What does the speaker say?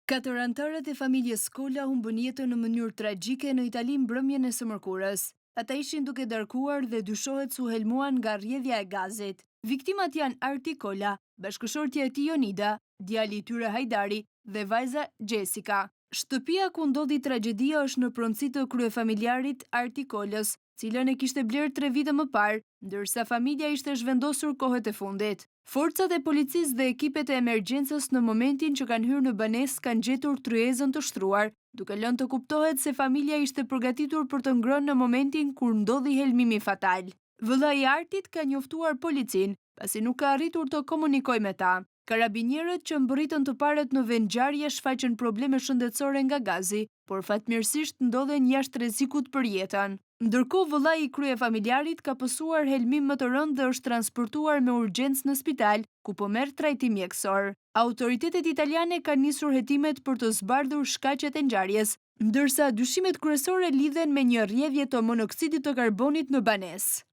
Katër anëtarët e familjes Kola humbën jetën në mënyrë tragjike në Itali mbrëmjen e së mërkurës. Ata ishin duke darkuar dhe dyshohet se u helmuan nga rrjedhja e gazit. Viktimat janë Arti Kola, bashkëshortja e tij Jonida, djali i tyre Hajdari dhe vajza Jessica. Shtëpia ku ndodhi tragjedia është në pronësi të kryefamiljarit Arti Kolës, cilën e kishte blerë 3 vite më parë, ndërsa familja ishte zhvendosur kohët e fundit. Forcat e policisë dhe ekipet e emergjencës në momentin që kanë hyrë në banesë kanë gjetur tryezën të shtruar, duke lënë të kuptohet se familja ishte përgatitur për të ngrënë në momentin kur ndodhi helmimi fatal. Vëlla i Artit ka njoftuar policinë, pasi nuk ka arritur të komunikojë me ta. Karabinierët që mbërritën të parët në vend ngjarje shfaqën probleme shëndetësore nga gazi, por fatmirësisht ndodhen jashtë rrezikut për jetën. Ndërkohë, vëllai i kryefamiljarit ka pësuar helmim më të rëndë dhe është transportuar me urgjencë në spital, ku po merr trajtim mjekësor. Autoritetet italiane kanë nisur hetimet për të zbardhur shkaqet e ngjarjes, ndërsa dyshimet kryesore lidhen me një rrjedhje të monoksidit të karbonit në banesë.